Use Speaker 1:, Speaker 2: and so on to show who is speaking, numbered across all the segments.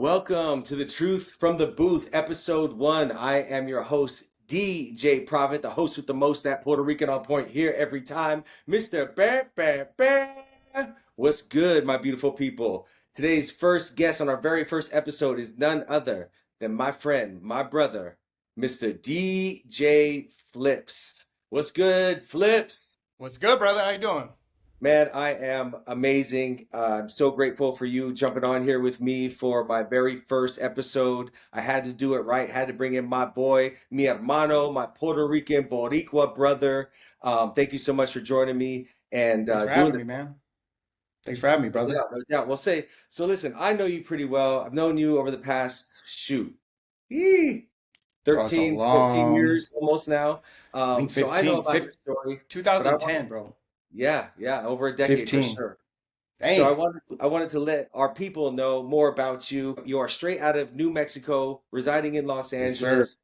Speaker 1: Welcome to the Truth from the Booth, episode 1. I am your host, DJ Prophet, the host with the most, that Puerto Rican on point here every time, Mr. Bam Bam Bam. What's good, my beautiful people? Today's first guest on our very first episode is none other than my friend, my brother, Mr. DJ Flipz. What's good, Flipz?
Speaker 2: What's good, brother? How you doing?
Speaker 1: Man, I am amazing. I'm so grateful for you jumping on here with me for my very first episode. I had to do it right. Had to bring in my boy, mi hermano, my Puerto Rican Boricua brother. Thank you so much for joining me and
Speaker 2: Thanks for
Speaker 1: doing
Speaker 2: having
Speaker 1: the
Speaker 2: me, man. Thanks for having me,
Speaker 1: no
Speaker 2: brother.
Speaker 1: doubt, no doubt. Well, say so. Listen, I know you pretty well. I've known you over the past yee,
Speaker 2: Bro, it's a
Speaker 1: 13, 14
Speaker 2: long,
Speaker 1: years almost now.
Speaker 2: I think
Speaker 1: So I know
Speaker 2: 15,
Speaker 1: about your
Speaker 2: 15,
Speaker 1: story, but I want
Speaker 2: 2010, bro.
Speaker 1: yeah, over a decade for
Speaker 2: 15.
Speaker 1: sure. So
Speaker 2: Dang.
Speaker 1: I wanted to let our people know more about you. You are straight out of New Mexico, residing in Los
Speaker 2: Yes, sir.
Speaker 1: Angeles.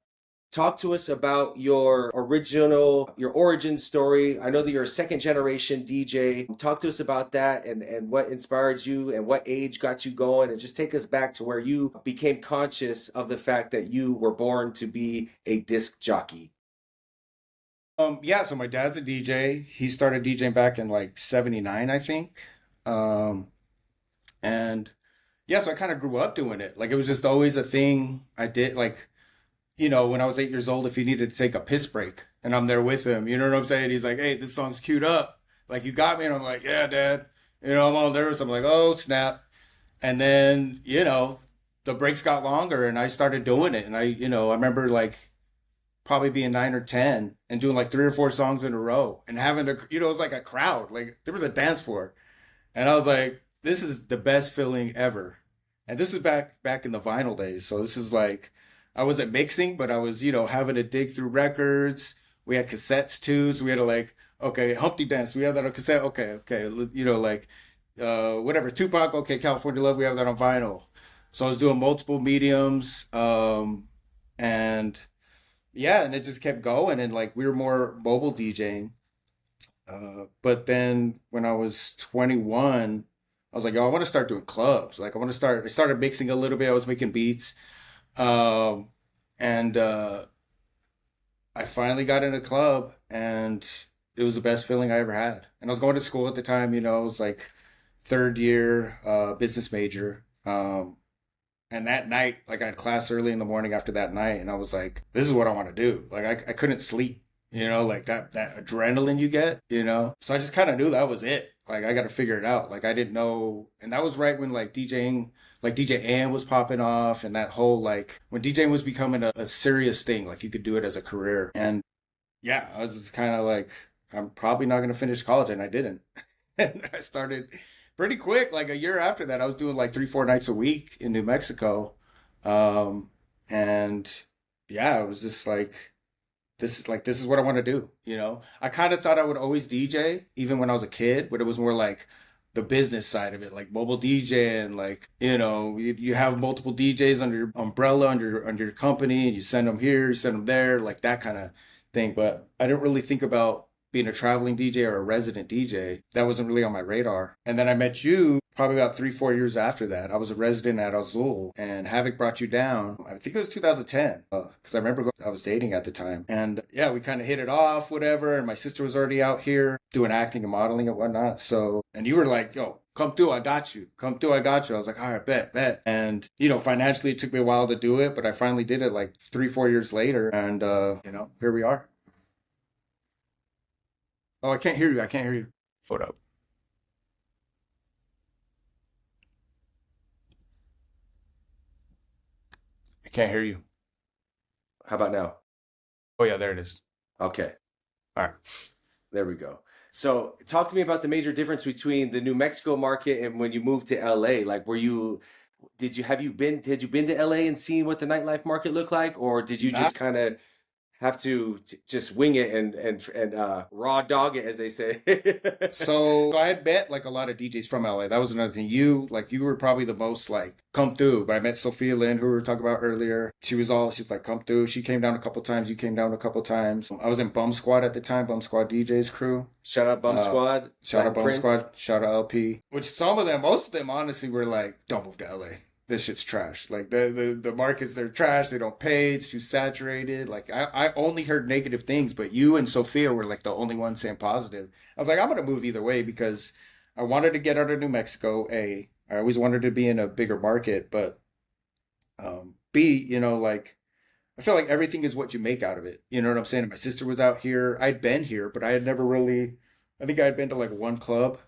Speaker 1: Talk to us about your origin story. I know that you're a second generation DJ. Talk to us about that and what inspired you and what age got you going, and just take us back to where you became conscious of the fact that you were born to be a disc jockey.
Speaker 2: Yeah, so my dad's a DJ. He started DJing back in like 79, I think. Um, and yeah, so I kind of grew up doing it. Like it was just always a thing I did. Like, when I was 8 years old, if he needed to take a piss break and I'm there with him, you know what I'm saying? He's like, hey, this song's queued up. Like, you got me. And I'm like, yeah, dad. I'm all nervous. I'm like, oh, snap. And then, the breaks got longer and I started doing it. And I remember like probably being 9 or 10 and doing like 3 or 4 songs in a row and having it was like a crowd. Like there was a dance floor. And I was like, this is the best feeling ever. And this is back in the vinyl days. So this is like, I wasn't mixing, but I was, having to dig through records. We had cassettes too. So we had to like, okay, Humpty Dance. We have that on cassette. Okay. Like, whatever. Tupac. Okay. California Love. We have that on vinyl. So I was doing multiple mediums. And yeah, and it just kept going. And like, we were more mobile DJing. But then when I was 21, I was like, yo, I want to start doing clubs. Like I started mixing a little bit. I was making beats. Um, and I finally got in a club and it was the best feeling I ever had. And I was going to school at the time, it was like third year, business major. And that night, like I had class early in the morning after that night, and I was like, this is what I want to do. Like I couldn't sleep, like that adrenaline you get, So I just kind of knew that was it. Like I got to figure it out. Like I didn't know, and that was right when like DJing, like DJ was popping off, and that whole like when DJing was becoming a serious thing, like you could do it as a career. And yeah, I was just kind of like, I'm probably not going to finish college, and I didn't. And I started pretty quick. Like a year after that, I was doing like 3, 4 nights a week in New Mexico. Um, and yeah, it was just like, this is what I want to do. I kind of thought I would always DJ, even when I was a kid, but it was more like the business side of it, like mobile DJing, like, you have multiple DJs under your umbrella, under your company, and you send them here, you send them there, like that kind of thing. But I didn't really think about being a traveling DJ or a resident DJ. That wasn't really on my radar. And then I met you probably about 3, 4 years after that. I was a resident at Azul and Havoc brought you down. I think it was 2010 because I remember I was dating at the time. And yeah, we kind of hit it off, whatever. And my sister was already out here doing acting and modeling and whatnot. So, and you were like, yo, come through, I got you. Come through, I got you. I was like, all right, bet. And, financially it took me a while to do it, but I finally did it like 3, 4 years later. And, here we are. Oh, I can't hear you. I can't hear you. Hold up. I can't hear you.
Speaker 1: How about now?
Speaker 2: Oh, yeah, there it is.
Speaker 1: Okay.
Speaker 2: All right.
Speaker 1: There we go. So, talk to me about the major difference between the New Mexico market and when you moved to LA. Like, had you been to LA and seen what the nightlife market looked like, or did you
Speaker 2: Not
Speaker 1: just kind of have to just wing it and raw dog it, as they say?
Speaker 2: So I had met like a lot of DJs from LA. That was another thing. You were probably the most like come through. But I met Sophia Lynn, who we were talking about earlier. She's like come through. She came down a couple times. You came down a couple times. I was in Bum Squad at the time. Bum Squad DJs crew.
Speaker 1: Shout out Bum Squad.
Speaker 2: Shout out
Speaker 1: Latin
Speaker 2: Bum
Speaker 1: Prince.
Speaker 2: Squad. Shout out LP. Which most of them honestly were like, don't move to LA. this shit's trash. Like the markets, they're trash. They don't pay. It's too saturated. Like I only heard negative things, but you and Sophia were like the only ones saying positive. I was like, I'm gonna move either way because I wanted to get out of New Mexico. I always wanted to be in a bigger market, but B, like I feel like everything is what you make out of it. You know what I'm saying? My sister was out here. I'd been here, but I had never really. I think I had been to like one club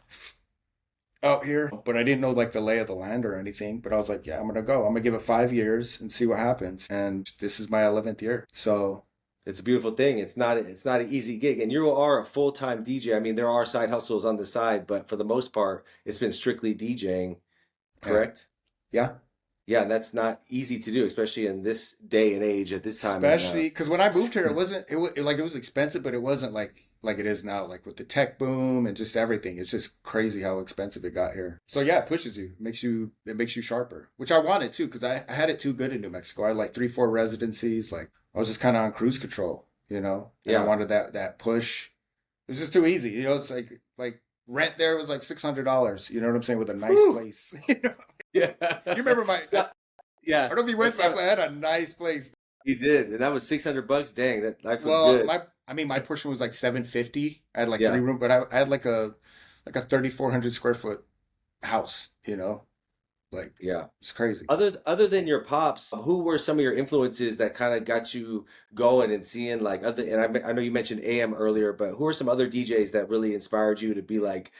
Speaker 2: out here, but I didn't know like the lay of the land or anything. But I was like, yeah, I'm gonna go. I'm gonna give it 5 years and see what happens. And this is my 11th year. So
Speaker 1: It's a beautiful thing. It's not an easy gig, and you are a full-time DJ. I mean, there are side hustles on the side, but for the most part, it's been strictly DJing,
Speaker 2: yeah,
Speaker 1: correct?
Speaker 2: yeah.
Speaker 1: Yeah, and that's not easy to do, especially in this day and age at this time. And
Speaker 2: Especially because when I moved here, it wasn't like it was expensive, but it wasn't like it is now. Like with the tech boom and just everything, it's just crazy how expensive it got here. So yeah, it pushes you, it makes you sharper, which I wanted too because I had it too good in New Mexico. I had like 3, 4 residencies. Like I was just kind of on cruise control, and I
Speaker 1: yeah.
Speaker 2: wanted that push. It was just too easy, It's like rent there was like $600. You know what I'm saying with a nice
Speaker 1: Whew.
Speaker 2: place.
Speaker 1: Yeah.
Speaker 2: You remember I
Speaker 1: Yeah.
Speaker 2: don't know if you went
Speaker 1: That's
Speaker 2: to, I had a nice place.
Speaker 1: you did. And that was 600 bucks. Dang, that life was
Speaker 2: Well,
Speaker 1: good.
Speaker 2: my portion was like 750. I had like
Speaker 1: Yeah.
Speaker 2: 3 room, but I had like a 3,400 square foot house. Like
Speaker 1: Yeah.
Speaker 2: it's crazy.
Speaker 1: Other than your pops, who were some of your influences that kind of got you going and seeing like other? And I know you mentioned AM earlier, but who are some other DJs that really inspired you to be like,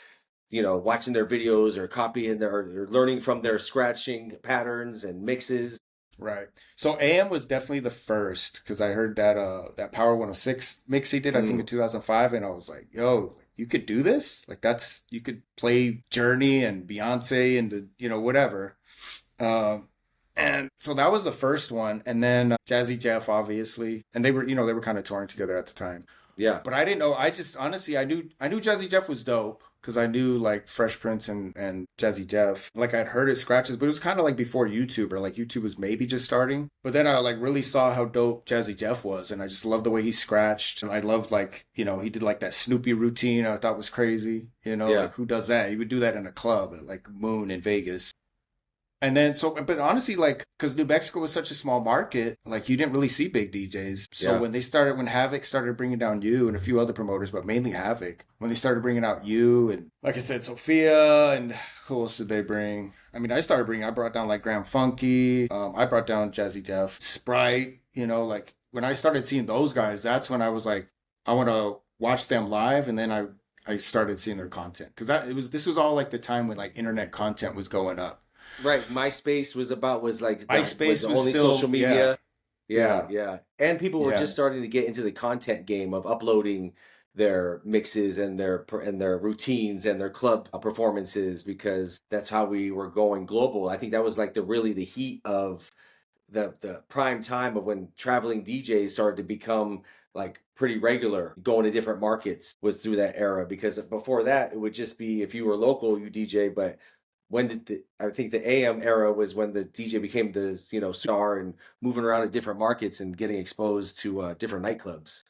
Speaker 1: watching their videos or copying or learning from their scratching patterns and mixes?
Speaker 2: Right. So AM was definitely the first because I heard that Power 106 mix he did, I think in
Speaker 1: Mm,
Speaker 2: 2005, and I was like, yo, like, you could do this? Like you could play Journey and Beyonce and whatever. Um, and so that was the first one, and then Jazzy Jeff, obviously, and they were kind of touring together at the time.
Speaker 1: yeah.
Speaker 2: But I didn't know. I just honestly, I knew Jazzy Jeff was dope because I knew like Fresh Prince and Jazzy Jeff. Like I'd heard his scratches, but it was kind of like before YouTube or like YouTube was maybe just starting. But then I like really saw how dope Jazzy Jeff was, and I just loved the way he scratched. And I loved like he did like that Snoopy routine. I thought was crazy.
Speaker 1: Yeah.
Speaker 2: Like who does that? He would do that in a club at like Moon in Vegas. And then but honestly, like, because New Mexico was such a small market, like you didn't really see big DJs. So
Speaker 1: Yeah.
Speaker 2: when Havoc started bringing down you and a few other promoters, but mainly Havoc, when they started bringing out you and like I said, Sophia and who else did they bring? I mean, I brought down like Graham Funky. I brought down Jazzy Jeff, Sprite. Like when I started seeing those guys, that's when I was like, I want to watch them live, and then I started seeing their content because this was all like the time when like internet content was going up.
Speaker 1: Right. MySpace was
Speaker 2: MySpace
Speaker 1: the
Speaker 2: was
Speaker 1: only
Speaker 2: still,
Speaker 1: social
Speaker 2: yeah,
Speaker 1: media. Yeah,
Speaker 2: yeah,
Speaker 1: yeah. And people were
Speaker 2: yeah,
Speaker 1: just starting to get into the content game of uploading their mixes and their routines and their club performances because that's how we were going global. I think that was like the heat of the prime time of when traveling DJs started to become like pretty regular. Going to different markets was through that era because before that it would just be if you were local you DJ, but I think the AM era was when the DJ became the star and moving around in different markets and getting exposed to different nightclubs.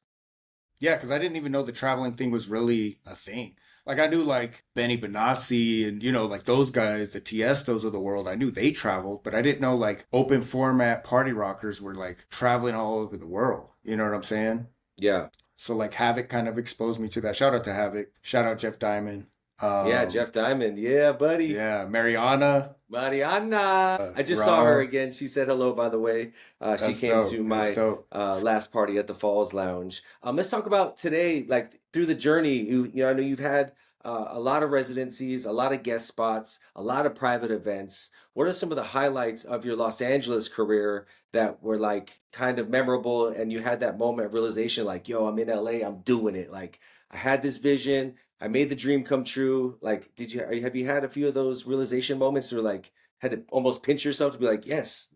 Speaker 2: yeah. Because I didn't even know the traveling thing was really a thing. Like I knew like Benny Benassi and like those guys, the Tiestos of the world. I knew they traveled, but I didn't know like open format party rockers were like traveling all over the world. You know what I'm saying?
Speaker 1: Yeah.
Speaker 2: So like Havoc kind of exposed me to that. Shout out to Havoc. Shout out Jeff Diamond.
Speaker 1: Yeah,
Speaker 2: Um,
Speaker 1: Jeff Diamond. Yeah, buddy.
Speaker 2: yeah, Mariana.
Speaker 1: Mariana. I just saw her
Speaker 2: Raw.
Speaker 1: again. She said hello, by the way. She
Speaker 2: That's
Speaker 1: came
Speaker 2: dope.
Speaker 1: to
Speaker 2: That's
Speaker 1: my
Speaker 2: dope.
Speaker 1: last party at the Falls Lounge. Let's talk about today, like through the journey. I know you've had a lot of residencies, a lot of guest spots, a lot of private events. What are some of the highlights of your Los Angeles career that were like kind of memorable and you had that moment of realization, like, yo, I'm in LA, I'm doing it. Like, I had this vision. I made the dream come true. Like, have you had a few of those realization moments or like had to almost pinch yourself to be like, yes,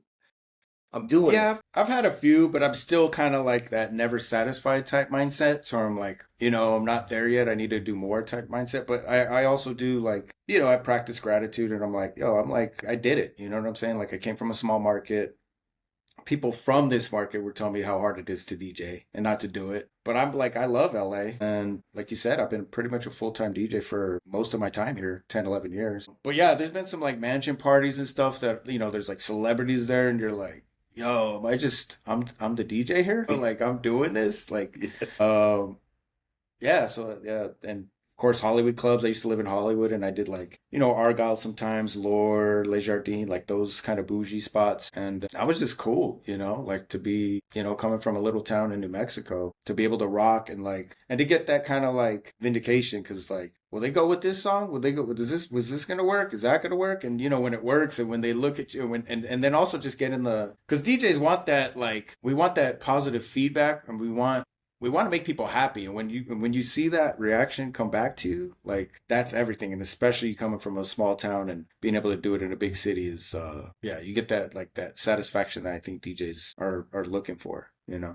Speaker 1: I'm doing it.
Speaker 2: Yeah, I've had a few, but I'm still kind of like that never satisfied type mindset. So I'm like, I'm not there yet. I need to do more type mindset. But I also do like, I practice gratitude and I'm like, yo, I'm like, I did it. You know what I'm saying? Like I came from a small market. people from this market were telling me how hard it is to DJ and not to do it. But I'm like, I love LA. And like you said, I've been pretty much a full-time DJ for most of my time here, 10, 11 years. But yeah, there's been some like mansion parties and stuff that, there's like celebrities there and you're like, yo, I'm the DJ here? Like I'm doing this? Like, yeah, so yeah, and of course Hollywood clubs. I used to live in Hollywood, and I did like Argyle sometimes, Lore, Les Jardins, like those kind of bougie spots, and that was just cool, like to be coming from a little town in New Mexico to be able to rock and like and to get that kind of like vindication because like will they go with this song? Will they go? Was this gonna work? Is that gonna work? And when it works, and when they look at you, and then also just getting the because DJs want that like we want that positive feedback, and we want to make people happy, and when you see that reaction come back to you, like that's everything. And especially coming from a small town and being able to do it in a big city is yeah, you get that like that satisfaction that I think DJs are looking for,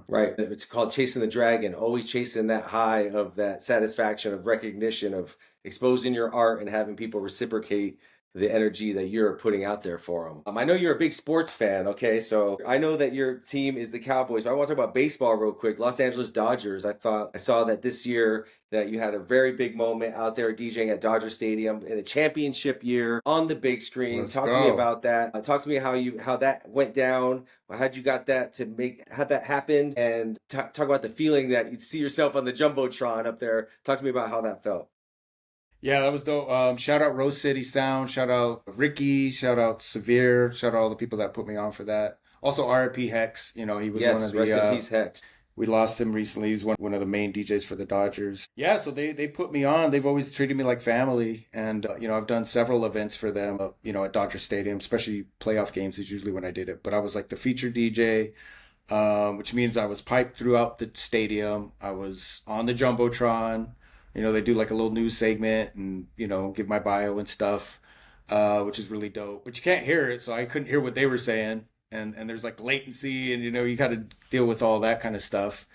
Speaker 1: Right. It's called chasing the dragon, always chasing that high of that satisfaction of recognition of exposing your art and having people reciprocate the energy that you're putting out there for them. I know you're a big sports fan, okay? So I know that your team is the Cowboys, but I want to talk about baseball real quick. Los Angeles Dodgers. I saw that this year that you had a very big moment out there DJing at Dodger Stadium in a championship year on the big screen.
Speaker 2: Let's
Speaker 1: Talk to
Speaker 2: go.
Speaker 1: me about that. Talk to me how that went down. How'd you got that how'd that happen? And talk about the feeling that you'd see yourself on the Jumbotron up there. Talk to me about how that felt.
Speaker 2: Yeah, that was dope. Shout out Rose City Sound. Shout out Ricky. Shout out Severe. Shout out all the people that put me on for that. Also, R.I.P. Hex. He was one of the.
Speaker 1: Rest in peace, Hex.
Speaker 2: We lost him recently. He's one of the main DJs for the Dodgers. Yeah, so they put me on. They've always treated me like family, and I've done several events for them. At Dodger Stadium, especially playoff games is usually when I did it. But I was like the featured DJ, which means I was piped throughout the stadium. I was on the Jumbotron. They do like a little news segment and, give my bio and stuff, which is really dope. But you can't hear it, so I couldn't hear what they were saying. And there's like latency and, you got to deal with all that kind of stuff.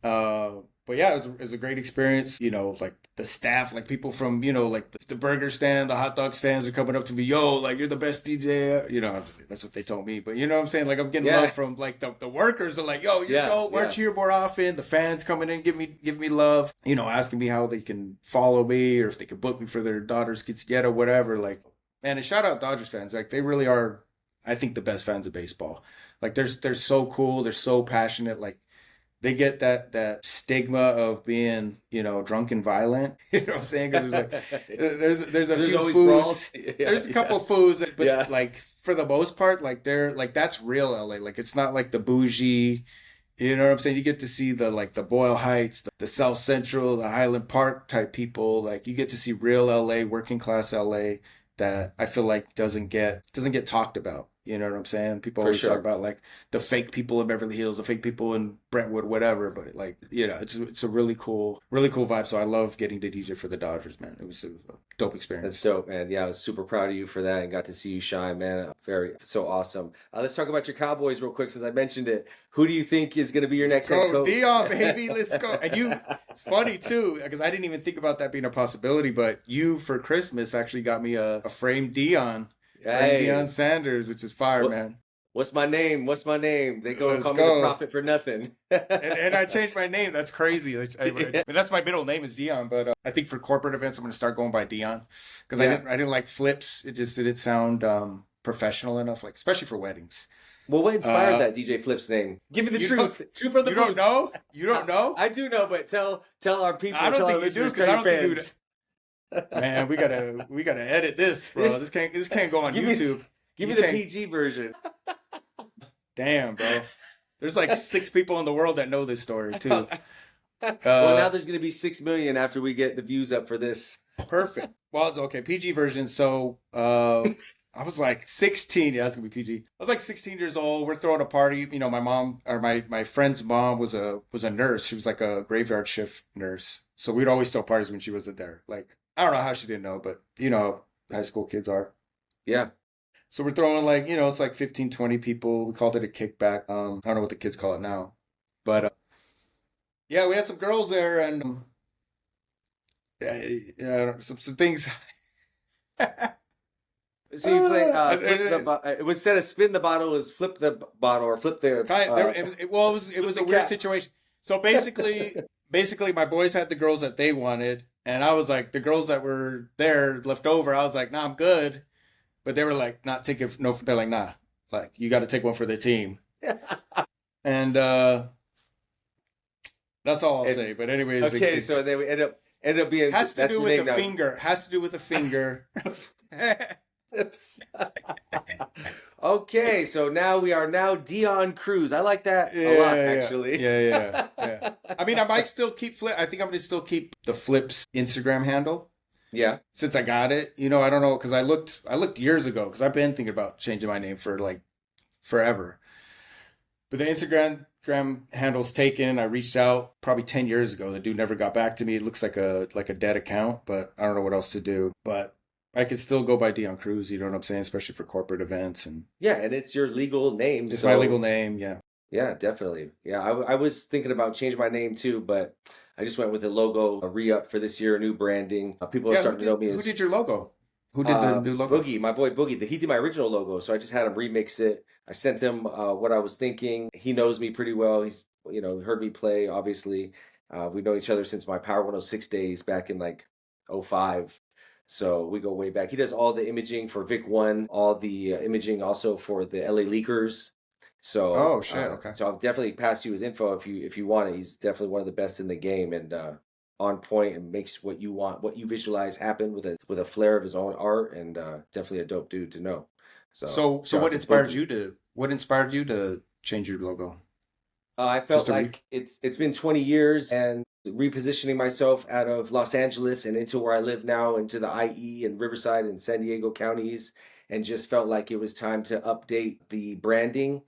Speaker 2: But yeah, it was a great experience. Like the staff, like people from, like the burger stand, the hot dog stands are coming up to me, yo, like you're the best DJ. That's what they told me. But you know what I'm saying? Like I'm getting love from like the workers are like, yo, you're dope. Why don't you hear more often? The fans coming in, give me love. Asking me how they can follow me or if they can book me for their daughter's quinceañera, whatever. Like, man, and shout out Dodgers fans. Like they really are, I think, the best fans of baseball. Like they're so cool. They're so passionate. Like they get that stigma of being, drunk and violent. You know what I'm saying? Because there's a few fools. There's a couple fools, but like for the most part, like they're like that's real LA. Like it's not like the bougie. You know what I'm saying? You get to see the Boyle Heights, the South Central, the Highland Park type people. Like you get to see real LA, working class LA that I feel like doesn't get talked about. You know what I'm saying? People always talk about like the fake people in Beverly Hills, the fake people in Brentwood, whatever. But like, it's a really cool vibe. So I love getting to DJ for the Dodgers, man. It was a dope experience.
Speaker 1: That's dope, man. Yeah, I was super proud of you for that and got to see you shine, man. So awesome. Let's talk about your Cowboys real quick since I mentioned it. Who do you think is going to be your next head coach?
Speaker 2: Dion, baby, let's go. And it's funny too, because I didn't even think about that being a possibility, but you for Christmas actually got me a framed Dion.
Speaker 1: Hey.
Speaker 2: Deion Sanders, which is fire, man.
Speaker 1: What's my name? They call me the prophet for nothing.
Speaker 2: and I changed my name. That's crazy. I mean, that's my middle name is Dion, but I think for corporate events, I'm going to start going by Dion because I didn't like Flipz. It just didn't sound professional enough, like especially for weddings.
Speaker 1: Well, what inspired that DJ Flipz name? Give me the truth. Truth from the booth.
Speaker 2: Don't know? You don't know?
Speaker 1: I do know, but tell our people.
Speaker 2: I don't think you do because I don't think you. Man, we gotta edit this, bro. This can't go on YouTube.
Speaker 1: Give me the PG version.
Speaker 2: Damn, bro. There's like 6 people in the world that know this story too.
Speaker 1: Well, now there's gonna be 6 million after we get the views up for this.
Speaker 2: Perfect. Well, it's okay. PG version. So I was like 16. Yeah, it's gonna be PG. I was like 16 years old. We're throwing a party. My mom or my friend's mom was a nurse. She was like a graveyard shift nurse. So we'd always throw parties when she wasn't there. Like I don't know how she didn't know, but how high school kids are.
Speaker 1: Yeah.
Speaker 2: So we're throwing like, it's like 15, 20 people. We called it a kickback. I don't know what the kids call it now. But yeah, we had some girls there and some things.
Speaker 1: So you play flip the
Speaker 2: Uh,
Speaker 1: instead of spin the bottle, it was flip the bottle or flip the
Speaker 2: it
Speaker 1: flip
Speaker 2: was
Speaker 1: the
Speaker 2: a weird
Speaker 1: cap.
Speaker 2: situation. So basically, my boys had the girls that they wanted, and I was like, the girls that were there left over. I was like, nah, I'm good. But they were like, not taking no. They're like, nah, like you got to take one for the team. And that's all I'll
Speaker 1: And
Speaker 2: say. But anyways,
Speaker 1: okay, so
Speaker 2: it's
Speaker 1: they end up being
Speaker 2: has to
Speaker 1: that's
Speaker 2: do
Speaker 1: your
Speaker 2: with
Speaker 1: name
Speaker 2: the
Speaker 1: now.
Speaker 2: finger. Has to do with the finger.
Speaker 1: Flips. Okay, so now we are now Dion Cruz. I like that a lot, actually.
Speaker 2: Yeah. I mean, I might still keep Flip. I think I'm gonna still keep the Flipz Instagram handle
Speaker 1: Yeah.
Speaker 2: since I got it. I don't know because I looked years ago because I've been thinking about changing my name for like forever. But the Instagram handle's taken. I reached out probably 10 years ago. The dude never got back to me. It looks like a dead account, but I don't know what else to do. But I could still go by Dion Cruz, you know what I'm saying, especially for corporate events and
Speaker 1: Yeah, and it's your legal name,
Speaker 2: it's my legal
Speaker 1: so
Speaker 2: name, yeah.
Speaker 1: yeah, definitely. Yeah, I was thinking about changing my name too, but I just went with a logo, a re-up for this year, a new branding. People are
Speaker 2: Yeah,
Speaker 1: starting to know me
Speaker 2: who
Speaker 1: as
Speaker 2: did your logo? Who did the new logo?
Speaker 1: Boogie, my boy Boogie. He did my original logo, so I just had him remix it. I sent him what I was thinking. He knows me pretty well. He's heard me play. Obviously, we've known each other since my Power 106 days back in like '05. So we go way back. He does all the imaging for Vic One, all the imaging also for the LA Leakers. So
Speaker 2: Oh shit, okay.
Speaker 1: I'll definitely pass you his info if you want it. He's definitely one of the best in the game and on point and makes what you want, what you visualize happen with a flair of his own art and definitely a dope dude to know. So
Speaker 2: So
Speaker 1: shout out
Speaker 2: what
Speaker 1: to
Speaker 2: inspired
Speaker 1: Boogie.
Speaker 2: you to change your logo?
Speaker 1: I
Speaker 2: Just
Speaker 1: felt
Speaker 2: to re
Speaker 1: like it's been 20 years and repositioning myself out of Los Angeles and into where I live now, into the IE and Riverside and San Diego counties, and just felt like it was time to update the branding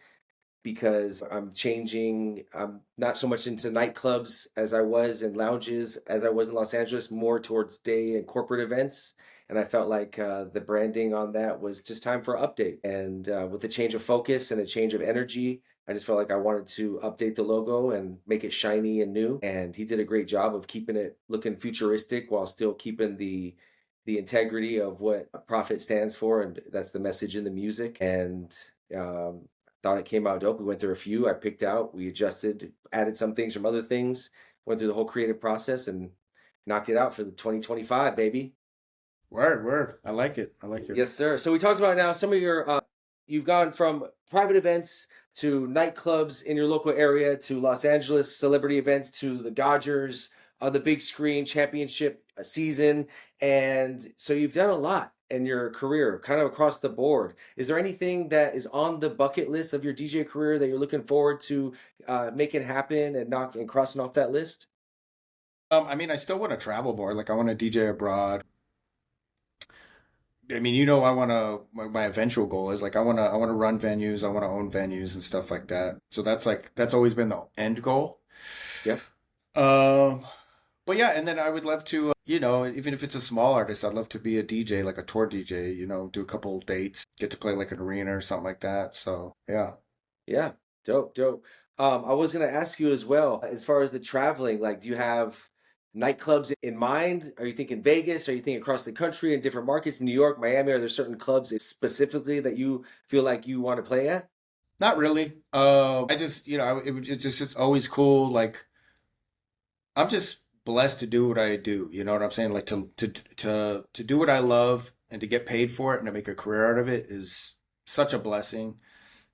Speaker 1: because I'm changing. I'm not so much into nightclubs as I was and lounges as I was in Los Angeles, more towards day and corporate events. And I felt like the branding on that was just time for update. And with the change of focus and a change of energy, I just felt like I wanted to update the logo and make it shiny and new. And he did a great job of keeping it looking futuristic while still keeping the integrity of what Profit stands for, and that's the message in the music. And um, thought it came out dope. We went through a few. I picked out, we adjusted, added some things from other things, went through the whole creative process and knocked it out for the 2025, baby.
Speaker 2: word. I like it. I like it.
Speaker 1: Yes, sir. So we talked about now some of your, you've gone from private events to nightclubs in your local area to Los Angeles celebrity events to the Dodgers on the big screen championship season. And so you've done a lot in your career, kind of across the board. Is there anything that is on the bucket list of your DJ career that you're looking forward to making happen and crossing off that list?
Speaker 2: I mean, I still want to travel more. Like I want to DJ abroad. I mean, I want to, my eventual goal is like, I want to run venues. I want to own venues and stuff like that. So that's always been the end goal.
Speaker 1: Yep.
Speaker 2: Um, but yeah, and then I would love to, even if it's a small artist, I'd love to be a DJ, like a tour DJ, do a couple dates, get to play like an arena or something like that. So yeah.
Speaker 1: Yeah, dope, dope. I was gonna ask you as well, as far as the traveling, like, do you have nightclubs in mind? Are you thinking Vegas? Are you thinking across the country in different markets, New York, Miami? Are there certain clubs specifically that you feel like you want to play at?
Speaker 2: Not really. I just, it's always cool. Like I'm just blessed to do what I do. You know what I'm saying? Like to do what I love and to get paid for it and to make a career out of it is such a blessing.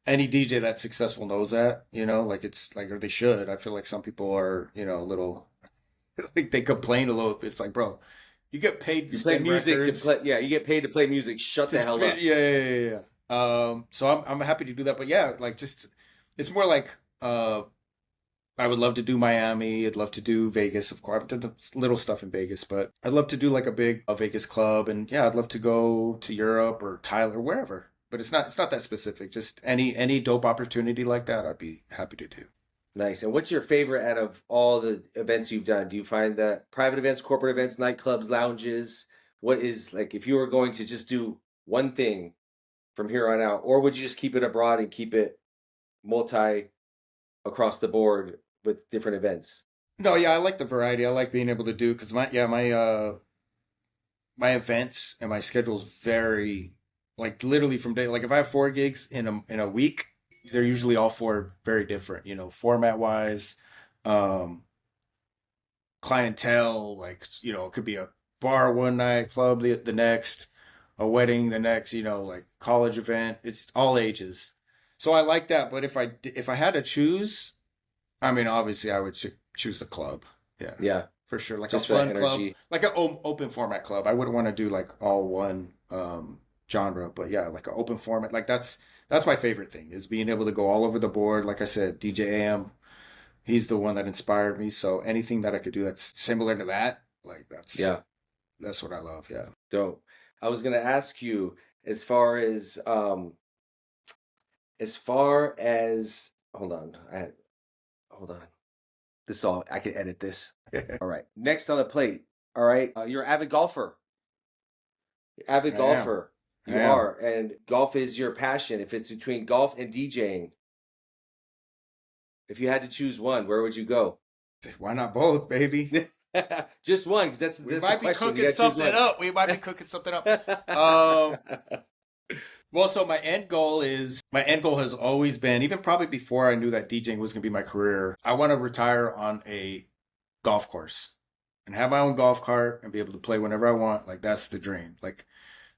Speaker 2: Any DJ that's successful knows that, like it's like, or they should. I feel like some people are, a little, like they complain a little. It's like, bro, you get paid to
Speaker 1: You play
Speaker 2: spin
Speaker 1: music to
Speaker 2: records,
Speaker 1: play, yeah, you get paid to play music. Shut
Speaker 2: to
Speaker 1: the hell
Speaker 2: spin,
Speaker 1: up.
Speaker 2: yeah. So I'm happy to do that, but yeah, like just it's more like I would love to do Miami. I'd love to do Vegas, of course. I've done little stuff in Vegas, but I'd love to do like a Vegas club, and yeah, I'd love to go to Europe or Thailand or wherever. But it's not that specific. Just any dope opportunity like that, I'd be happy to do.
Speaker 1: Nice. And what's your favorite out of all the events you've done? Do you find that private events, corporate events, nightclubs, lounges, what is like if you were going to just do one thing from here on out, or would you just keep it abroad and keep it multi across the board with different events?
Speaker 2: No, yeah, I like the variety. I like being able to do because my events and my schedule is very like literally from day, like if I have 4 gigs in a week, they're usually all four very different, format wise, um, clientele, like, it could be a bar one night, club the next, a wedding the next, like college event. It's all ages. So I like that. But if I had to choose, I mean, obviously I would choose a club. Yeah,
Speaker 1: Yeah,
Speaker 2: for sure. Like a
Speaker 1: just for that
Speaker 2: fun club,
Speaker 1: energy.
Speaker 2: like an open format club. I wouldn't want to do like all one genre, but yeah, like an open format. Like that's my favorite thing is being able to go all over the board. Like I said, DJ AM, he's the one that inspired me. So anything that I could do that's similar to that, like
Speaker 1: Yeah,
Speaker 2: that's what I love. Yeah.
Speaker 1: dope. I was gonna ask you as far as hold on, hold on. This all I can edit this. All right. Next on the plate. All right. You're an avid golfer. Avid
Speaker 2: I am.
Speaker 1: golfer.
Speaker 2: I
Speaker 1: You
Speaker 2: am.
Speaker 1: are, and golf is your passion. If it's between golf and DJing, if you had to choose one, where would you go?
Speaker 2: Why not both, baby?
Speaker 1: Just one, because that's
Speaker 2: We
Speaker 1: that's the
Speaker 2: might be
Speaker 1: question. You
Speaker 2: cooking
Speaker 1: got to choose
Speaker 2: something
Speaker 1: one.
Speaker 2: up. We might be cooking something up. Um, well, so my end goal has always been, even probably before I knew that DJing was going to be my career, I want to retire on a golf course and have my own golf cart and be able to play whenever I want. Like that's the dream. Like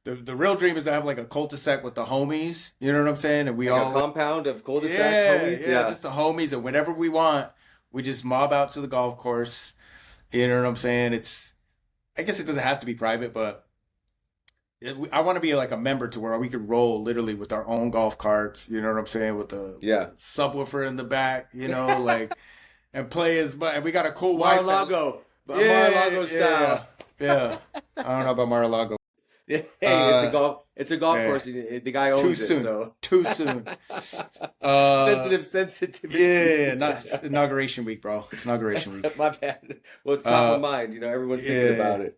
Speaker 2: the real dream is to have like a cul-de-sac with the homies. You know what I'm saying? And we
Speaker 1: Like a
Speaker 2: all,
Speaker 1: compound of cul-de-sac
Speaker 2: yeah,
Speaker 1: homies.
Speaker 2: yeah,
Speaker 1: Yeah.
Speaker 2: just the homies, and whenever we want, we just mob out to the golf course. You know what I'm saying? I guess it doesn't have to be private, but I want to be like a member to where we could roll literally with our own golf carts. You know what I'm saying? With the
Speaker 1: Yeah.
Speaker 2: subwoofer in the back, like, and play as much. And we got a cool wife that,
Speaker 1: Mar-a-Lago.
Speaker 2: yeah,
Speaker 1: Mar-a-Lago
Speaker 2: yeah,
Speaker 1: style.
Speaker 2: yeah. I don't know about Mar-a-Lago.
Speaker 1: Yeah, hey,
Speaker 2: Uh,
Speaker 1: it's a golf
Speaker 2: yeah.
Speaker 1: course. And the guy
Speaker 2: Too
Speaker 1: owns it,
Speaker 2: soon.
Speaker 1: so
Speaker 2: Too soon. Uh,
Speaker 1: sensitivity.
Speaker 2: yeah, not inauguration week, bro. It's inauguration week.
Speaker 1: My bad. Well, it's top of
Speaker 2: Uh,
Speaker 1: mind. Everyone's thinking
Speaker 2: yeah.
Speaker 1: about it.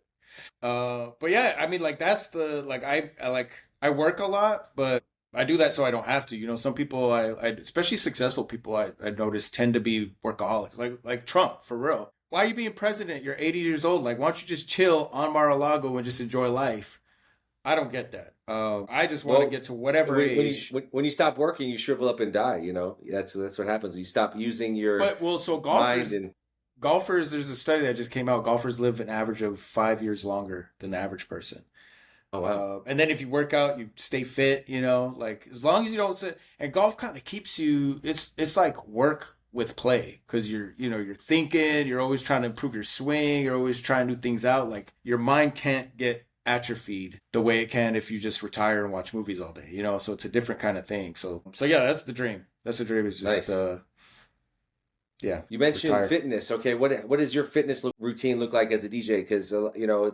Speaker 2: But yeah, I mean, like that's the like I work a lot, but I do that so I don't have to. Some people I especially successful people I notice tend to be workaholics, like Trump for real. Why are you being president? You're 80 years old. Like, why don't you just chill on Mar-a-Lago and just enjoy life? I don't get that. I just want to
Speaker 1: Well,
Speaker 2: get to whatever
Speaker 1: when you
Speaker 2: age.
Speaker 1: when you stop working, you shrivel up and die. That's what happens. You stop using your
Speaker 2: But well, so
Speaker 1: mind
Speaker 2: golfers,
Speaker 1: and
Speaker 2: golfers. There's a study that just came out. Golfers live an average of 5 years longer than the average person.
Speaker 1: oh wow,
Speaker 2: And then if you work out, you stay fit, like as long as you don't sit, and golf kind of keeps you, it's like work with play because you're thinking, you're always trying to improve your swing, you're always trying new things out. Like your mind can't get atrophied the way it can if you just retire and watch movies all day, so it's a different kind of thing. So yeah, that's the dream. That's the dream is just,
Speaker 1: nice.
Speaker 2: yeah,
Speaker 1: You mentioned
Speaker 2: retire.
Speaker 1: fitness. Okay, what does your fitness routine look like as a DJ? Because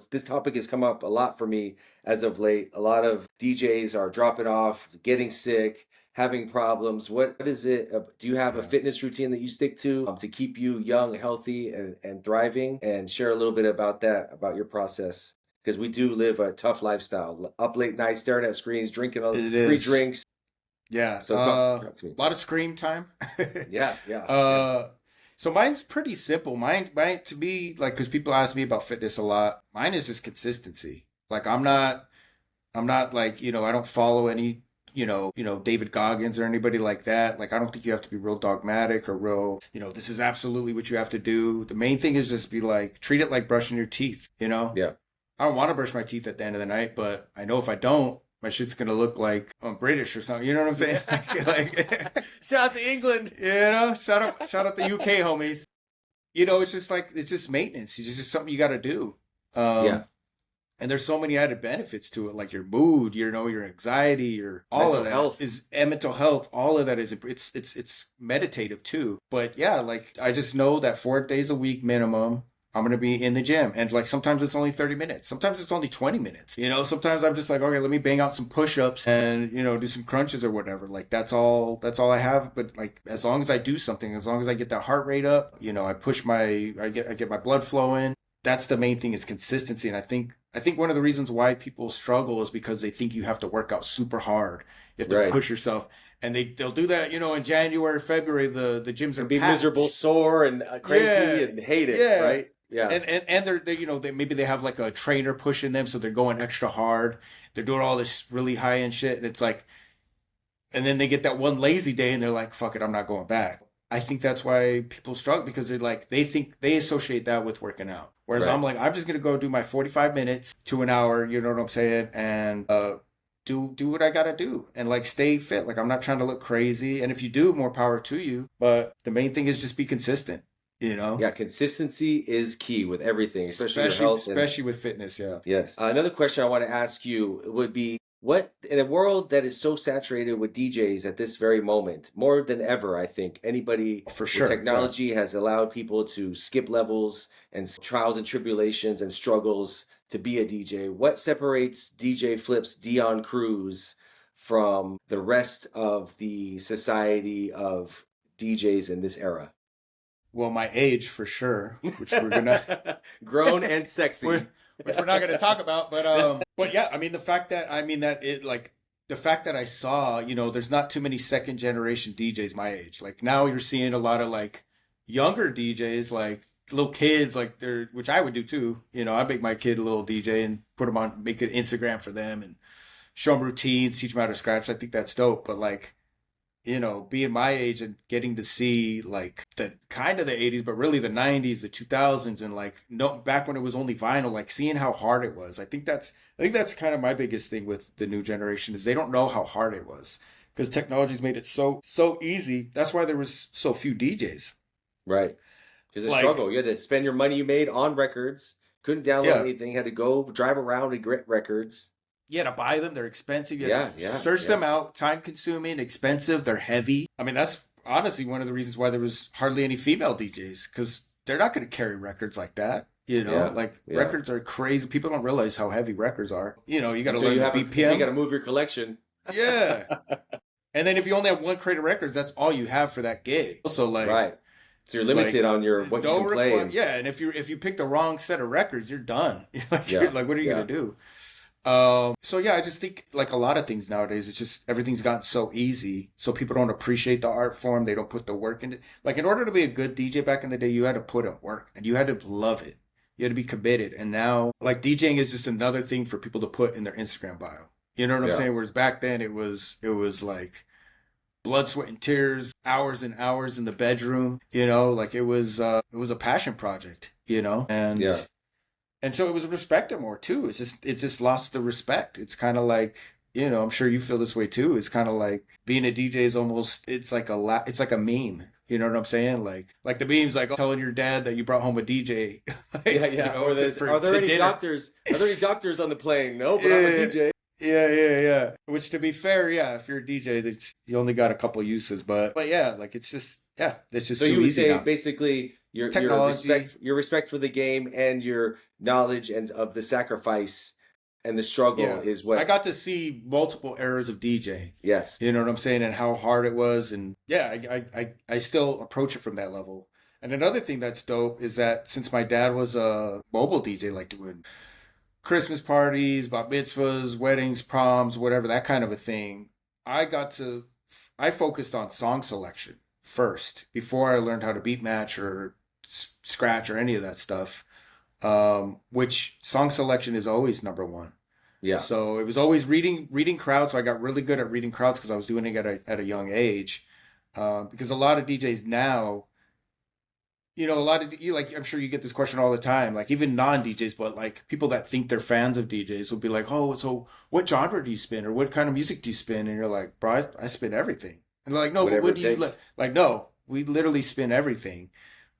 Speaker 1: this topic has come up a lot for me as of late. A lot of DJs are dropping off, getting sick, having problems. What is it? Do you have a
Speaker 2: Yeah.
Speaker 1: fitness routine that you stick to keep you young, healthy, and thriving? And share a little bit about that, about your process. Because we do live a tough lifestyle. Up late nights, staring at screens, drinking all
Speaker 2: It
Speaker 1: free
Speaker 2: is.
Speaker 1: drinks.
Speaker 2: Yeah.
Speaker 1: So talk to me.
Speaker 2: A lot of screen time.
Speaker 1: Yeah, yeah, yeah.
Speaker 2: uh, so mine's pretty simple. Mine to be like, because people ask me about fitness a lot. Mine is just consistency. Like I'm not like, I don't follow any, David Goggins or anybody like that. Like I don't think you have to be real dogmatic or real, this is absolutely what you have to do. The main thing is just be like, treat it like brushing your teeth.
Speaker 1: Yeah.
Speaker 2: I don't want to brush my teeth at the end of the night, but I know if I don't, my shit's gonna look like I'm British or something. You know what I'm saying? like,
Speaker 1: Shout out to England.
Speaker 2: shout out the UK homies. It's just maintenance. It's just something you got to do.
Speaker 1: Yeah.
Speaker 2: And there's so many added benefits to it, like your mood, your anxiety, your all
Speaker 1: Mental
Speaker 2: of that
Speaker 1: health.
Speaker 2: is and mental health. All of that is it's meditative too. But yeah, like I just know that 4 days a week minimum, I'm gonna be in the gym, and like sometimes it's only 30 minutes, sometimes it's only 20 minutes. Sometimes I'm just like, okay, let me bang out some push-ups and do some crunches or whatever. Like that's all I have. But like as long as I do something, as long as I get that heart rate up, I get my blood flowing. That's the main thing is consistency. And I think one of the reasons why people struggle is because they think you have to work out super hard. You have to
Speaker 1: Right.
Speaker 2: push yourself. And they'll do that, in January, February, the gyms are
Speaker 1: And be
Speaker 2: packed.
Speaker 1: miserable, sore, and cranky,
Speaker 2: Yeah.
Speaker 1: and hate it,
Speaker 2: Yeah.
Speaker 1: right? Yeah.
Speaker 2: And they're they maybe they have like a trainer pushing them, so they're going extra hard. They're doing all this really high end shit, and it's like, and then they get that one lazy day, and they're like, "Fuck it, I'm not going back." I think that's why people struggle because they're like they think they associate that with working out. Whereas
Speaker 1: Right.
Speaker 2: I'm like, I'm just gonna go do my 45 minutes to an hour. You know what I'm saying? And do what I gotta do and like stay fit. Like I'm not trying to look crazy. And if you do, more power to you. But the main thing is just be consistent. You know,
Speaker 1: Yeah, consistency is key with everything, especially your
Speaker 2: especially
Speaker 1: health and
Speaker 2: especially with fitness. Yeah.
Speaker 1: yes. Another question I want to ask you would be what in a world that is so saturated with DJs at this very moment, more than ever, I think anybody
Speaker 2: For
Speaker 1: with
Speaker 2: sure. Yeah.
Speaker 1: technology has allowed people to skip levels and trials and tribulations and struggles to be a DJ. What separates DJ Flipz Dion Cruz from the rest of the society of DJs in this era?
Speaker 2: Well, my age for sure, which we're gonna
Speaker 1: Grown and sexy.
Speaker 2: we're, which we're not gonna talk about, but yeah, I mean the fact that I saw, there's not too many second generation DJs my age. Like now you're seeing a lot of like younger DJs, like little kids, like they're which I would do too. I make my kid a little DJ and put them on, make an Instagram for them and show them routines, teach them how to scratch. I think that's dope, but like being my age and getting to see like the kind of the 80s, but really the 90s, the 2000s, and like no back when it was only vinyl, like seeing how hard it was. I think that's kind of my biggest thing with the new generation is they don't know how hard it was because technology's made it so easy. That's why there was so few DJs.
Speaker 1: Right. Because the
Speaker 2: Like,
Speaker 1: struggle, you had to spend your money you made on records, couldn't download
Speaker 2: yeah,
Speaker 1: anything, had to go drive around to get records.
Speaker 2: you had to buy them. They're expensive. You
Speaker 1: Yeah,
Speaker 2: had to
Speaker 1: yeah,
Speaker 2: search
Speaker 1: yeah,
Speaker 2: them out. Time consuming, expensive. They're heavy. I mean, that's honestly one of the reasons why there was hardly any female DJs because they're not going to carry records like that.
Speaker 1: yeah,
Speaker 2: Like
Speaker 1: yeah.
Speaker 2: records are crazy. People don't realize how heavy records are. You got to
Speaker 1: Until
Speaker 2: learn
Speaker 1: you
Speaker 2: the
Speaker 1: have until you got
Speaker 2: BPM.
Speaker 1: to move your collection.
Speaker 2: Yeah. And then if you only have one crate of records, that's all you have for that gig. So
Speaker 1: Right. So you're
Speaker 2: like
Speaker 1: limited on your what you
Speaker 2: no
Speaker 1: can play.
Speaker 2: request. Yeah. And if you pick the wrong set of records, you're done.
Speaker 1: Yeah,
Speaker 2: Like, what are you
Speaker 1: yeah,
Speaker 2: going to do? So yeah, I just think like a lot of things nowadays, it's just everything's gotten so easy. So people don't appreciate the art form. They don't put the work into like in order to be a good DJ back in the day, you had to put in work and you had to love it. You had to be committed. And now like DJing is just another thing for people to put in their Instagram bio. You know what I'm
Speaker 1: yeah,
Speaker 2: saying? Whereas back then it was like blood, sweat, and tears, hours and hours in the bedroom, like it was a passion project,
Speaker 1: yeah.
Speaker 2: and so it was respected more too. It's just lost the respect. It's kind of like, I'm sure you feel this way too. It's kind of like being a DJ is almost, it's like a meme. You know what I'm saying? Like the memes, like telling your dad that you brought home a DJ,
Speaker 1: Yeah, yeah. Or are there
Speaker 2: to
Speaker 1: any
Speaker 2: dinner.
Speaker 1: doctors? Are there any doctors on the plane? No, but I'm a
Speaker 2: Yeah,
Speaker 1: DJ.
Speaker 2: yeah. Which to be fair, yeah, if you're a DJ, you only got a couple uses, but yeah, like it's just
Speaker 1: So
Speaker 2: too
Speaker 1: you would
Speaker 2: easy
Speaker 1: say
Speaker 2: now.
Speaker 1: basically
Speaker 2: Technology.
Speaker 1: your respect for the game and your knowledge and of the sacrifice and the struggle
Speaker 2: Yeah.
Speaker 1: is
Speaker 2: I
Speaker 1: what
Speaker 2: got to see multiple eras of DJing.
Speaker 1: yes.
Speaker 2: You know what I'm saying? And how hard it was. And yeah, I still approach it from that level. And another thing that's dope is that since my dad was a mobile DJ, like doing Christmas parties, bat mitzvahs, weddings, proms, whatever, that kind of a thing, I focused on song selection first before I learned how to beat match or scratch or any of that stuff. Which song selection is always number one.
Speaker 1: Yeah.
Speaker 2: So it was always reading crowds. So I got really good at reading crowds because I was doing it at a young age. Because a lot of DJs now, a lot of you like I'm sure you get this question all the time. Like even non DJs, but like people that think they're fans of DJs will be like, "Oh, so what genre do you spin, or what kind of music do you spin?" And you're like, "Bro, I spin everything." And they're like, "No, but
Speaker 1: Whatever
Speaker 2: what
Speaker 1: it
Speaker 2: do you
Speaker 1: takes.
Speaker 2: like?" No, we literally spin everything.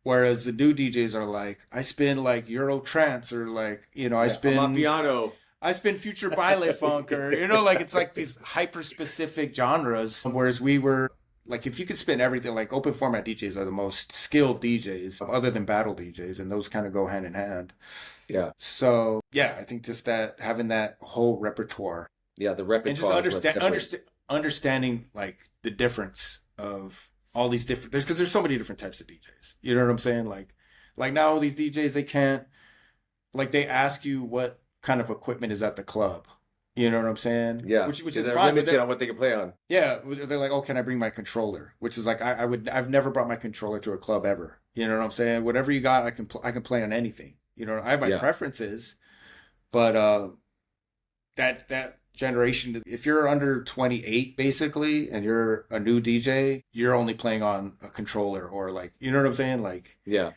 Speaker 2: Whereas the new DJs are like, I spin like Euro trance or like, I
Speaker 1: Yeah. I'm
Speaker 2: spin
Speaker 1: piano.
Speaker 2: I spin future baile funk or like it's like these hyper specific genres. Whereas we were like if you could spin everything, like open format DJs are the most skilled DJs other than battle DJs, and those kind of go hand in hand.
Speaker 1: Yeah.
Speaker 2: So yeah, I think just that having that whole repertoire
Speaker 1: Yeah. The
Speaker 2: and just
Speaker 1: repertoire is what separates.
Speaker 2: understanding like the difference of all these different there's so many different types of DJs. You know what I'm saying? Like now these DJs they can't like they ask you what kind of equipment is at the club. You know what I'm saying?
Speaker 1: Yeah.
Speaker 2: Which is
Speaker 1: They're
Speaker 2: fine. But
Speaker 1: limited on what they can play on.
Speaker 2: yeah, they're like, oh, can I bring my controller? Which is like, I've never brought my controller to a club ever. You know what I'm saying? Whatever you got, I can play on anything. You know, I have my
Speaker 1: Yeah.
Speaker 2: preferences, but that generation, if you're under 28 basically, and you're a new DJ, you're only playing on a controller or like, you know what I'm saying? Like,
Speaker 1: Yeah.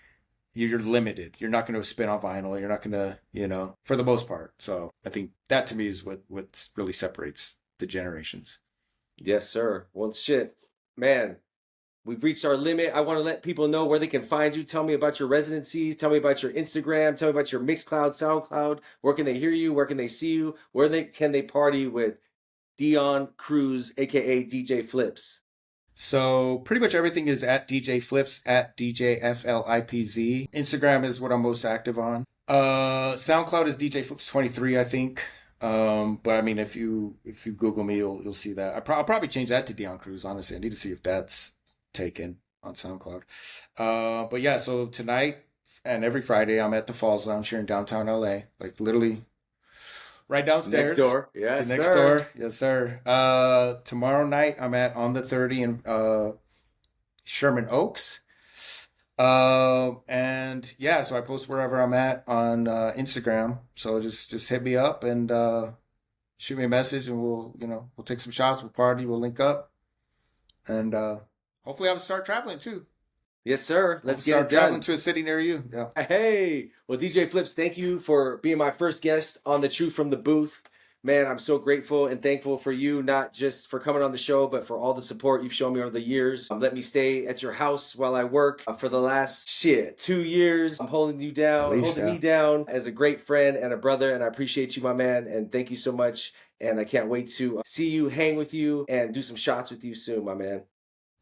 Speaker 2: you're limited. You're not going to spin on vinyl. You're not going to, for the most part. So I think that to me is what really separates the generations.
Speaker 1: Yes, sir. Well, shit, man. We've reached our limit. I want to let people know where they can find you. Tell me about your residencies. Tell me about your Instagram. Tell me about your Mixcloud, SoundCloud. Where can they hear you? Where can they see you? Can they party with Dion Cruz, aka DJ Flipz?
Speaker 2: So pretty much everything is at DJ Flipz, at DJ FLIPZ. Instagram is what I'm most active on. SoundCloud is DJ Flipz 23, I think. But I mean, if you Google me, you'll see that. I'll probably change that to Dion Cruz. Honestly, I need to see if that's taken on SoundCloud. But yeah, so tonight and every Friday, I'm at the Falls Lounge here in downtown LA, like literally right downstairs.
Speaker 1: Next door. Yes,
Speaker 2: Next
Speaker 1: sir.
Speaker 2: door. Yes, sir. Tomorrow night, I'm at On the 30 in Sherman Oaks. And yeah, so I post wherever I'm at on Instagram. So just hit me up and shoot me a message, and we'll take some shots, we'll party, we'll link up, and hopefully I'll start traveling too.
Speaker 1: Yes, sir. Let's get
Speaker 2: start
Speaker 1: it done.
Speaker 2: traveling to a city near you. Yeah.
Speaker 1: Hey, well, DJ Flipz, thank you for being my first guest on The Truth from the Booth. Man, I'm so grateful and thankful for you, not just for coming on the show, but for all the support you've shown me over the years. Let me stay at your house while I work for the last 2 years. I'm holding you down, holding me down as a great friend and a brother, and I appreciate you, my man, and thank you so much. And I can't wait to see you, hang with you, and do some shots with you soon, my man.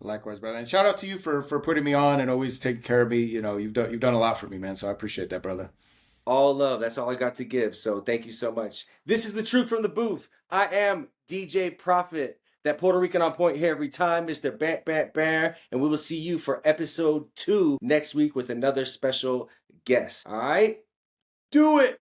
Speaker 2: Likewise, brother. And shout out to you for putting me on and always taking care of me. You've done a lot for me, man. So I appreciate that, brother.
Speaker 1: All love. That's all I got to give. So thank you so much. This is The Truth from the Booth. I am DJ Prophet, that Puerto Rican on point here every time, Mr. Bear. And we will see you for episode 2 next week with another special guest. All right? Do it.